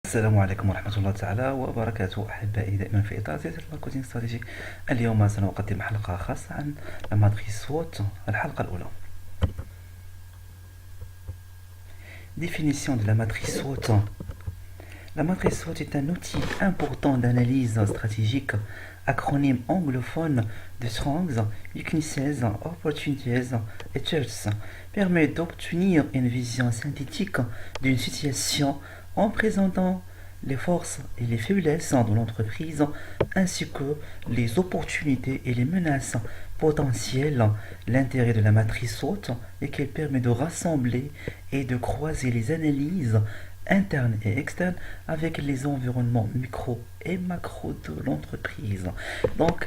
السلام عليكم ورحمة الله تعالى وبركاته أحبائي، دائما في إطار سلسلة ماركتينغ استراتيجي. اليوم سنقدم حلقة خاصة عن la matrice SWOT. الحلقة الأولى. Définition de la matrice SWOT. La matrice SWOT est un outil important d'analyse stratégique, acronyme anglophone de Strengths, Weaknesses, Opportunities et Threats, permet d'obtenir une vision synthétique d'une situation en présentant les forces et les faiblesses de l'entreprise ainsi que les opportunités et les menaces potentielles. L'intérêt de la matrice SWOT est qu'elle permet de rassembler et de croiser les analyses internes et externes avec les environnements micro et macro de l'entreprise. Donc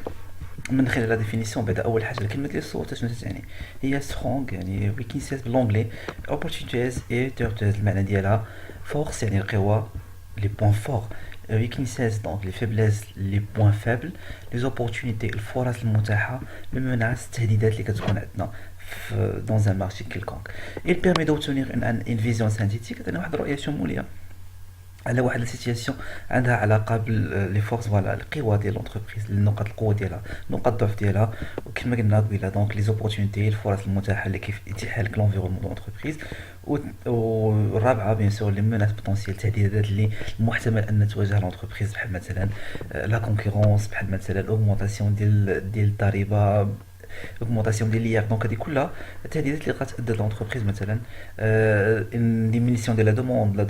من خلال لا ديفينيسيون بعد اول حاجه الكلمه ديال الصوت شنو تعني؟ هي سترونغ يعني ويكنسيز بالونجلي، اوبورتونيتيز اي تورتيز المعنى ديالها فورس يعني القوه لي بوين فور، ويكنسيز دونك لي فيبليز لي بوين فابل، لي زوبورتونيتي الفرص المتاحه، لو مناس التهديدات اللي كتكون عندنا dans un marché quelconque. Il permet d'obtenir une vision synthétique، تعطينا واحد الرؤيه شموليه على واحد السيتياسيون عندها علاقه باللي فورس فوالا القوى ديال لونتربريز، نقاط القوه ديالها، نقاط الضعف ديالها، وكما قلنا قبيله دونك لي زوبورتونيتي الفرص المتاحه اللي كيف يتيح لك لونفيرونمون لونتربريز، والرابعه بيان سور لي موناس بوتونسيال التهديدات اللي محتمل ان تواجه لونتربريز، بحال مثلا لا كونكورونس، بحال مثلا الاوغمونطاسيون ديال الضريبه، augmentation des liens. Donc, كلها التهديدات اللي غتأدى لونتربريز مثلا une diminution de la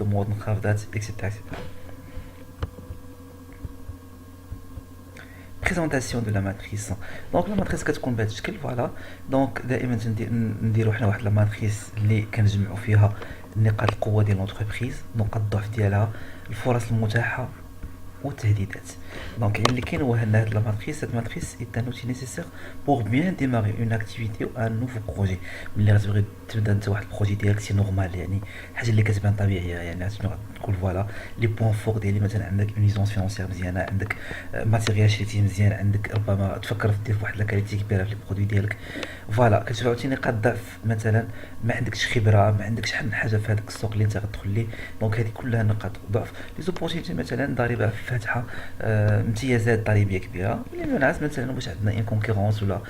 demande انخفضت etc. présentation de la matrice. Donc la matrice كتكون بهذا الشكل فوالا. دونك دائما نديرو حنا واحد لا ماتريس اللي كنجمعوا فيها نقاط القوه ديال لونتربريز، نقاط الضعف ديالها، الفرص المتاحه والتهديدات. دونك اللي كاين هو هاد لا ماتريس. هاد ماتريس est un outil nécessaire pour bien démarrer une activité ou un nouveau projet. ملي غتبغي تبدا انت واحد البروجي ديالك سي نورمال، يعني حاجه اللي كتبان طبيعيه، يعني غتقول فوالا لي بوين فور ديالي، مثلا عندك اون ليزونس فينونسيير مزيانه، عندك ماتيريال شريتيه مزيان، عندك ربما تفكر دير واحد لا كاليتي كبيره في لي برودوي ديالك فوالا. كتبعو عاوتاني نقاط ضعف، مثلا ما عندكش خبره، ما عندكش شحال من حاجه في هذاك السوق اللي انت غتدخل ليه، دونك هذه كلها نقاط ضعف. لي زوبورتينيتي مثلا ضريبه فاتحه، امتيازات ضريبيه كبيره، لي مناس مثلا واش عندنا ان كونكورونس ولا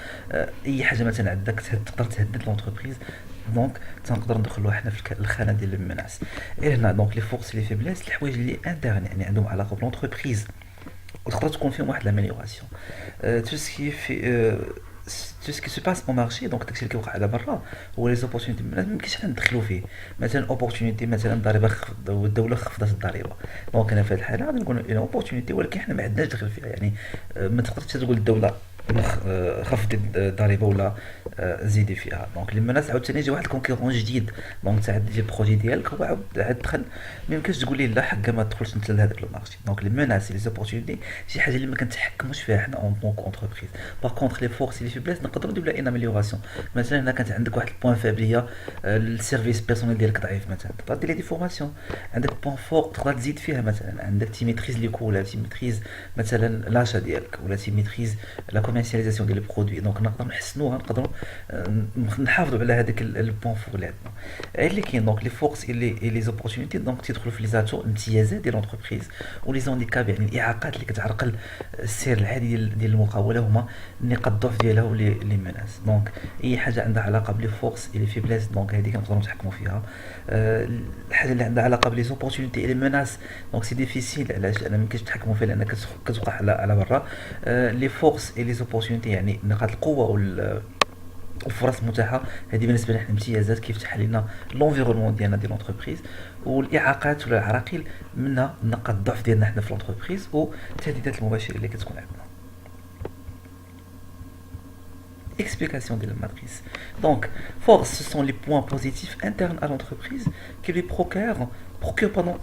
اي حاجه مثلا عندك تقدر تهدد لونتربريز، دونك تنقدر ندخلوا حنا في الخانه ديال المناس. اي هنا دونك لي فورس لي فيبليس، الحوايج اللي انترن يعني عندهم علاقه بلونتربريز وتقدر تكون فيهم واحد لاميليوراسيون. تو سكي في tout ce qui se passe au marché، دونك داكشي اللي كيوقع على برا هو لي زوبورتونيتي ما يمكنش حنا ندخلوا فيه. مثلا اوبورتونيتي مثلا الضريبه والدوله خفضت الضريبه، دونك انا في هذه الحاله غادي نقول اون اوبورتونيتي، ولكن حنا ما عندناش دخل فيها. يعني ما تقدرش تقول الدوله خفضت الضريبه ولا زيدي فيها. دونك لي مناس عاوتاني يجي واحد الكونكورون جديد، دونك تعاد يجي البروجي ديالك هو عاد دخل، ما يمكنش تقول ليه لا حقا ما تدخلش انت لهذاك المارشي. دونك لي مناس لي زوبورتونيتي شي حاجه اللي ما كنتحكموش فيها حنا اون طونك اونتربريز. باغ كونطخ لي فورس لي فيبليس نقدروا نديروا لها ان اميليوراسيون. مثلا هنا كانت عندك واحد البوين فابليه، السيرفيس بيرسونيل ديالك ضعيف، مثلا تقدر دير دي فورماسيون. عندك بوين فور تقدر تزيد فيها، مثلا عندك تي ميتريز لي كو، ولا تي ميتريز مثلا لاشا ديالك، ولا تي ميتريز لا كوميرسياليزاسيون ديال البرودوي، دونك نقدروا نحسنوها، نقدروا نحافظوا على هذاك البوين فور اللي عندنا. اللي كاين دونك لي فورس اللي لي زوبورتونيتي، دونك تيدخلوا في لي زاتو الامتيازات ديال لونتربريز، ولي زونديكاب يعني الاعاقات اللي كتعرقل السير العادي ديال المقاوله، هما نقاط الضعف ديالها ولي مناس. دونك اي حاجه عندها علاقه بلي فورس لي فيبليس، دونك هذه كنقدروا نتحكموا فيها. الحاجه اللي عندها علاقه بلي زوبورتونيتي لي مناس، دونك سي ديفيسيل، علاش؟ لان ميمكنش تحكموا فيها لان كتوقع على برا. لي فورس لي زوبورتونيتي يعني نقاط القوه والفرص المتاحه، هذه بالنسبه لنا امتيازات كيفتح لنا لونفيرونمون ديالنا ديال لونتربريز، والاعاقات ولا العراقيل منها نقاط الضعف ديالنا حنا في لونتربريز والتهديدات المباشره اللي كتكون عندنا. Explication de la matrice. Donc, force, ce sont les points positifs internes à l'entreprise qui lui procurent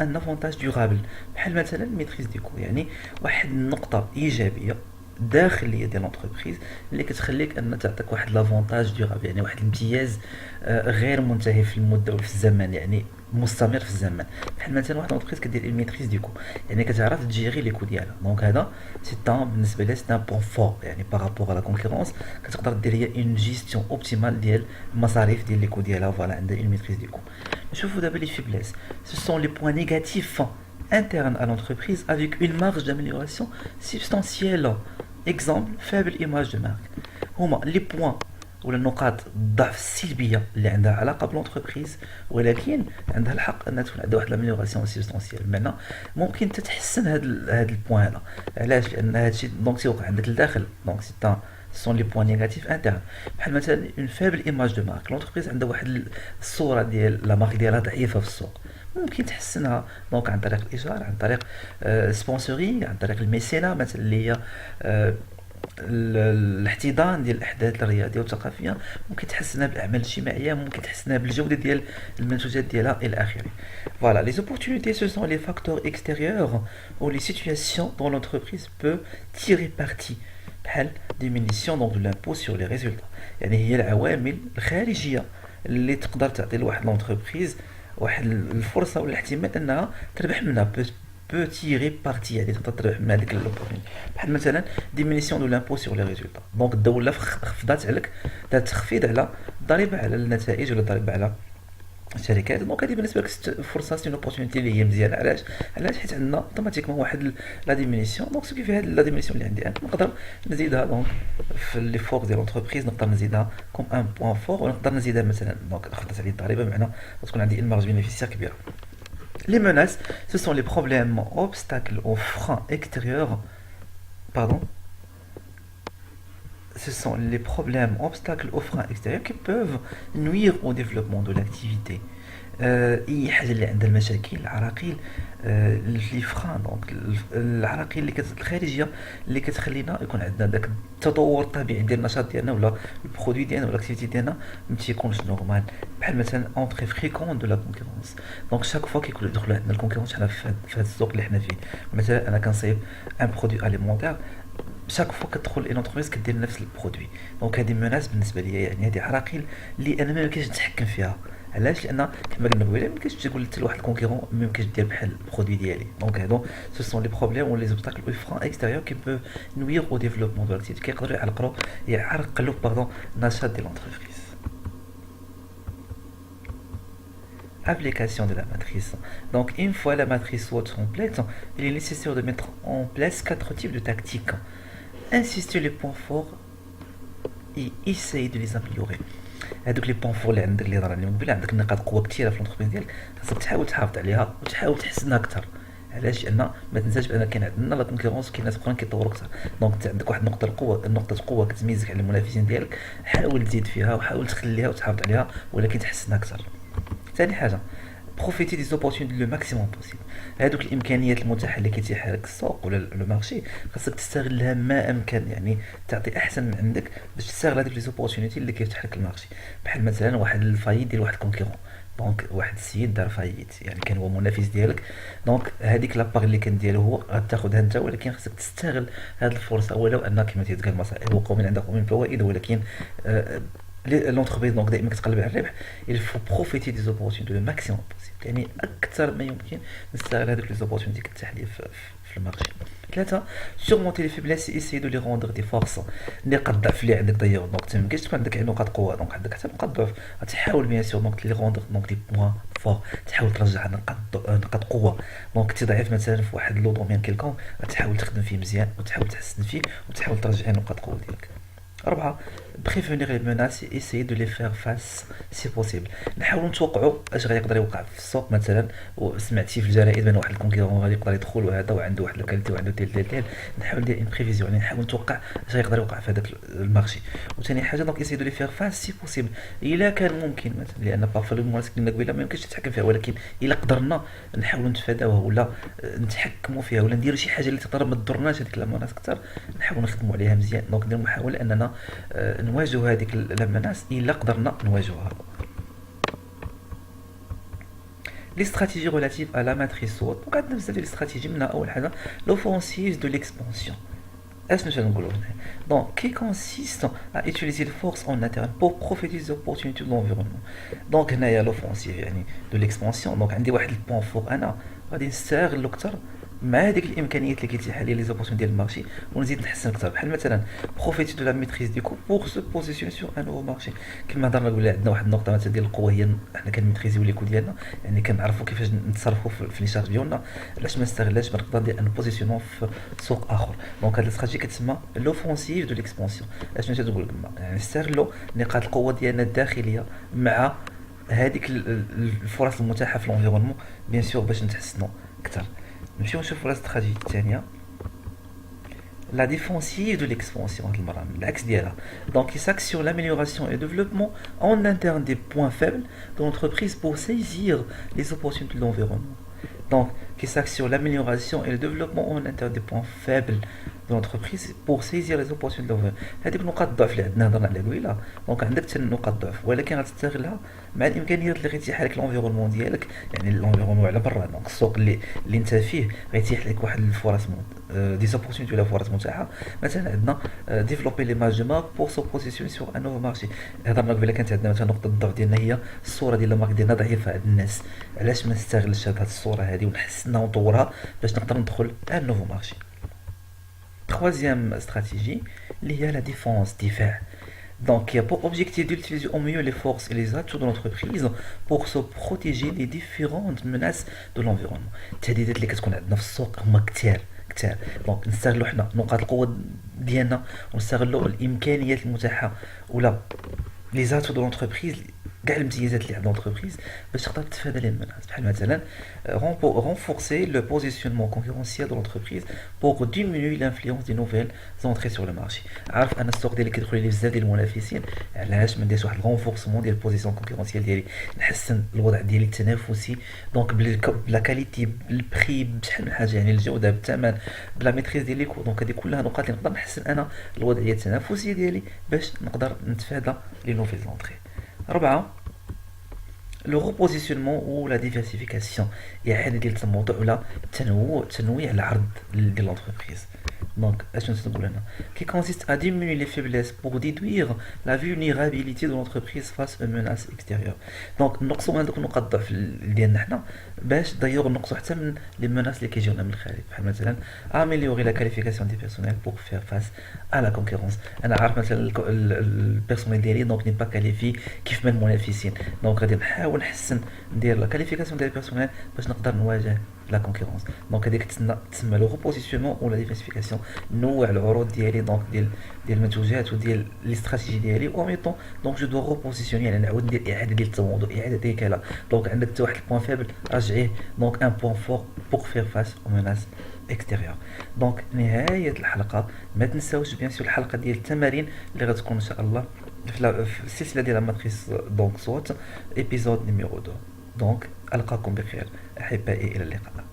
un avantage durable. بحال مثلا الميتريز ديكو، يعني واحد النقطة إيجابية داخليه ديال لونتربريز اللي كتخليك ان تعطيك واحد لافونتاج ديورابل، يعني واحد الامتياز غير منتهي في المده وفي الزمن، يعني مستمر في الزمن. بحال مثلا واحد لونتربريز كدير الميتريز ديكو، يعني كتعرف تجيري لي كو ديالها، دونك هذا سي بالنسبه لي سي ان بون فور، يعني بارابور على كونكورونس كتقدر دير هي اون جيستيون اوبتيمال ديال المصاريف ديال لي كو ديالها، فوالا عندها اون ميتريز ديكو. نشوفوا دابا لي فيبليس، سو سون لي بوين نيجاتيف interne à l'entreprise avec une marge d'amélioration substantielle. Exemple, faible image de marque. هما لي بوين ولا النقاط الضعف السلبيه اللي عندها علاقه بالونتربريز، ولكن عندها الحق انها تكون عندها واحد لاميليوراسيون سيبستونسيال. بمعنى ممكن تتحسن هاد البوين هذا. علاش؟ لان هاد الشيء دونك تيوقع عندك لداخل، دونك سي تا سون لي بوين نيجاتيف انترن. بحال مثلا اون فابل ايماج دو مارك، لونتربريز عندها واحد الصوره ديال لا مارك ديالها ضعيفه في السوق، ممكن تحسنها دونك عن طريق الايجار، عن طريق سبونسوري، عن طريق الميسينا مثلا اللي هي الاحتضان ديال الاحداث الرياضيه والثقافيه. ممكن تحسنها بالاعمال الاجتماعيه، ممكن تحسنها بالجوده ديال المنتوجات ديالها الى اخره. Voilà, les opportunités ce sont les facteurs extérieurs ou les situations dont l'entreprise peut tirer parti بحال diminution donc de l'impôt sur les résultats. يعني هي العوامل الخارجيه اللي تقدر تعطي لواحد لونتربريز واحد الفرصه ولا الاحتمال انها تربح منها، بو تيري بارتي، يعني تقدر تربح من هذيك لوبورتونيتي. بحال مثلا ديمينيسيون دو لامبو سور لي ريزولتا، دونك الدوله خفضات عليك، دارت تخفيض على الضريبه على النتائج ولا الضريبه على الشركات. دونك هذه بالنسبه لك فرصه، سي اوبورتونيتي اللي هي مزيانه. علاش حيت عندنا اوتوماتيكمون واحد لا ديمينيسيون. دونك سكي في هذه لا ديمينيسيون اللي عندي انا نقدر نزيدها دونك في لي فور ديال لونتربريز، نقدر نزيدها كوم ان بوين فور، ونقدر نزيدها مثلا دونك خفضت عليه الضريبه، بمعنى تكون عندي une marge bénéficiaire كبيره. Les menaces, ce sont les problèmes, obstacles aux freins extérieurs. Pardon. Ce sont les problèmes, obstacles aux freins extérieurs qui peuvent nuire au développement de l'activité. اي حاجه اللي عندها المشاكل، العراقيل، لي فران دونك العراقيل اللي الخارجيه اللي كتخلينا يكون عندنا داك التطور الطبيعي ديال النشاط ديالنا ولا البرودوي ديالنا ولا الاكتيفيتي ديالنا ما تيكونش نورمال. بحال مثلا اونطري فريكون دو لا كونكورونس، دونك شاك فوا كيكون يدخلوا عندنا الكونكورونس حنا في هذا السوق اللي حنا فيه. مثلا انا كنصايب ان برودوي اليمونتير، شاك فوا كتدخل اون انتربريز كدير نفس البرودوي، دونك هذه مناسب بالنسبه ليا، يعني هذه عراقيل اللي انا ما يمكنش نتحكم فيها. علاش؟ لان كما قلنا قبيله ميمكنش تقول حتى لواحد الكونكورون ميمكنش دير بحال البرودوي ديالي. دونك هادو سو سون لي بروبليم و لي اوبستاكل او فران اكستيريور كي بو نوير او ديفلوبمون دو لاكتيفيتي، كيقدروا يعرقلوا النشاط ديال لونتربريز. Application de la matrice. Donc, une fois la matrice soit complète, il est nécessaire de mettre en place 4 types de tactiques. Insister les points forts et essayer de les améliorer. هذوك لي بون فور اللي عندك اللي راني مقبل، عندك نقاط قوه كثيره في لونتربريز ديالك، خاصك تحاول تحافظ عليها وتحاول تحسنها اكثر. علاش؟ لان ما تنساش بان كاين عندنا لا كونكورونس، كاين ناس اخرين كيطوروا اكثر. دونك انت عندك واحد نقطه قوه كتميزك على المنافسين ديالك، حاول تزيد فيها وحاول تخليها وتحافظ عليها، ولكن تحسنها اكثر. ثاني حاجه بروفيتي دي زوبورتونيتي لو ماكسيموم بوسيبل. هذوك الامكانيات المتاحه اللي كيتيحها لك السوق ولا لو مارشي خاصك تستغلها ما امكن، يعني تعطي احسن من عندك باش تستغل هذوك لي زوبورتونيتي اللي كيفتح لك المارشي. بحال مثلا واحد الفايد ديال واحد الكونكورون، دونك واحد السيد دار فايت، يعني كان هو منافس ديالك، دونك هذيك لاباغ اللي كان ديالو هو غتاخذها انت، ولكن خاصك تستغل هذه الفرصه، ولو ان كما تيتقال مصائب وقوم من عند قوم فوائد، ولكن l'entreprise donc دائما كتقلب على الربح. il faut profiter des opportunités le maximum possible، يعني اكثر ما يمكن نستغل هذوك لي زوبورتونيتي كتاح لي في المارشي. ثلاثه surmonter les faiblesses et essayer de les rendre des forces. نقاط الضعف اللي عندك ضيعوا، دونك انت ميمكنش تكون عندك نقاط قوه، دونك عندك حتى نقاط ضعف، غتحاول بيان سور دونك لي روندر دونك دي بوين فور، تحاول ترجع نقاط قوه. دونك انت ضعيف مثلا في واحد لو دومين كيلكون، غتحاول تخدم فيه مزيان وتحاول تحسن فيه وتحاول ترجع نقاط قوه ديالك. رابعه prévenir les menaces et essayer de les faire face si possible. نحاولوا نتوقعوا اش غيقدر يوقع في السوق. مثلا وسمعتي في الجرائد بان واحد الكونكورون غادي يقدر يدخل وهذا وعنده واحد الكاليتي وعنده تيل، نحاول ندير ان بريفيزيون، يعني نحاول نتوقع اش غيقدر يوقع في هذاك المارشي. وثاني حاجه دونك essayer de les faire face si possible الا كان ممكن، مثلا لان بارفو المناسك اللي قبيله ما يمكنش تتحكم فيها، ولكن الا قدرنا نحاولوا نتفاداوها ولا نتحكموا فيها ولا نديروا شي حاجه اللي تقدر ما تضرناش هذيك المناس اكثر، نحاولوا نخدموا عليها مزيان. دونك نديروا محاوله اننا نواجهوا هذيك المناس الا قدرنا نواجهوها. لي استراتيجي ريلاتيف ا لا ماتريس سوت، دونك عندنا بزاف ديال الاستراتيجي، منها اول حاجه لوفونسيف دو ليكسبانسيون. اش نقولوا هنا؟ دونك كي كونسيست ا utiliser الفورس اون interne pour profiter des opportunités de l'environnement. دونك هنايا لوفونسيف يعني دو ليكسبانسيون، دونك عندي واحد البوان فور انا غادي نستغلو اكثر مع هذيك الامكانيات اللي كيتيح لي لي زوبورتون ديال المارشي، ونزيد نحسن اكثر. بحال مثلا بروفيتي دو لا ميتريز دي كو بوغ سو بوزيسيون سور ان نوفو مارشي. كما هضرنا قبل، عندنا واحد النقطه مثلا ديال القوه، هي حنا كنميتريزيو لي كو ديالنا، يعني كنعرفوا كيفاش نتصرفوا في لي شارج ديالنا. علاش ما نستغلهاش بنقدر ندير ان بوزيسيونمون في سوق اخر. دونك هاد الاستراتيجي كتسمى لوفونسيف دو ليكسبونسيون. اش مشات تقول لك، يعني نستغلوا نقاط القوه ديالنا الداخليه مع هذيك الفرص المتاحه في الانفيرونمون، بيان سور باش نتحسنوا اكثر. نمشيو نشوفوا لا استراتيجي الثانيه، la défensive de l'expansion هاد المرة من العكس ديالها. Donc il s'axe sur l'amélioration et le développement en interne des points faibles de l'entreprise pour saisir les opportunités de l'environnement. Donc qui s'axe sur l'amélioration et le développement en interne des points faibles de l'entreprise pour saisir les opportunités de l'environnement. هذيك نقاط الضعف اللي عندنا هضرنا عليها قبيله. دونك عندك حتى نقاط الضعف، ولكن غتستغلها مع الامكانيات اللي غيتيح لك الانفيرونمون ديالك، يعني الانفيرونمون على برا. دونك السوق اللي انت فيه غيتيح لك واحد الفرص دي زوبورتونيتي ولا فرص متاحه. مثلا عندنا ديفلوبي لي مارج دو مارك بور سو بوزيسيون سور ان نوفو مارشي. هضرنا قبيله كانت عندنا مثلا نقطه الضعف ديالنا هي الصوره ديال المارك ديالنا ضعيفه عند الناس. علاش ما نستغلش هاد الصوره هذه ونحسنها ونطورها باش نقدر ندخل ان نوفو مارشي. Troisième stratégie, il y a la défense, دفاع. Donc, il y a pour objectif d'utiliser au mieux les forces et les atouts de l'entreprise pour se protéger des différentes menaces de l'environnement. التهديدات اللي كتكون عندنا في السوق هما كتار. دونك نستغلوا حنا نقاط القوة ديالنا، ونستغلوا الإمكانيات المتاحة ولا لي زاتو دو لونتربريز، كاع الامتيازات اللي عند لونتربريز باش تقدر تتفادى لي المناعات. بحال مثلا renforcer le positionnement concurrentiel de l'entreprise pour diminuer l'influence des nouvelles entrées sur le marché. عارف انا السوق ديالي كيدخل لي بزاف ديال المنافسين، علاش ما نديرش واحد الرونفورسمون ديال البوزيسيون كونكورونسيال ديالي، نحسن الوضع ديالي التنافسي. دونك بلا كاليتي، بالبري، بشحال من حاجه، يعني الجوده، بالثمن، بلا ميتريز ديال لي كو. دونك هذه كلها نقاط اللي نقدر نحسن انا الوضعيه التنافسيه ديالي باش نقدر نتفادى لي نوفيل زونطري. 4 لو ريبوزيسيونمون و لا ديفيرسيفيكاسيون، اعاده ديال التموضع ولا تنويع العرض ديال لونتربريز. دونك اش نقول هنا، qui consiste à diminuer les faiblesses pour déduire la vulnérabilité de l'entreprise face aux menaces extérieures. دونك نقصوا هذوك نقاط الضعف ديالنا حنا باش دايوغ نقصوا حتى من لي menaces اللي كيجيونا من الخارج. بحال مثلا améliorer la qualification des personnels pour faire face à la concurrence. انا عارف مثلا البيرسونيل ديالي دونك ني با كاليفي كيف ما المنافسين، دونك غادي نحاول نحسن ندير لا كاليفيكاسيون ديال البيرسونيل باش نقدر نواجه لا كونكورونس. دونك هذيك تسمى لو ريبوزيسيونمون ولا ديفيرسيفيكاسيون. نوع العروض ديالي دونك ديال المنتوجات وديال لي استراتيجي ديالي، او ميطون دونك جو دو ريبوزيسيوني، يعني نعاود ندير اعاده ديال التموضع، اعاده هيكله. دونك عندك حتى واحد البوان فيبل رجعيه، دونك ان بوان فور بور فير فاس او ميناس اكستيريور. دونك نهايه الحلقه، ما تنساوش بيان سور الحلقه ديال التمارين اللي غتكون ان شاء الله في السلسله ديال ماتريس دونك صوت ايبيزود نيميرو 2. دونك القاكم بخير احبائي، الى اللقاء.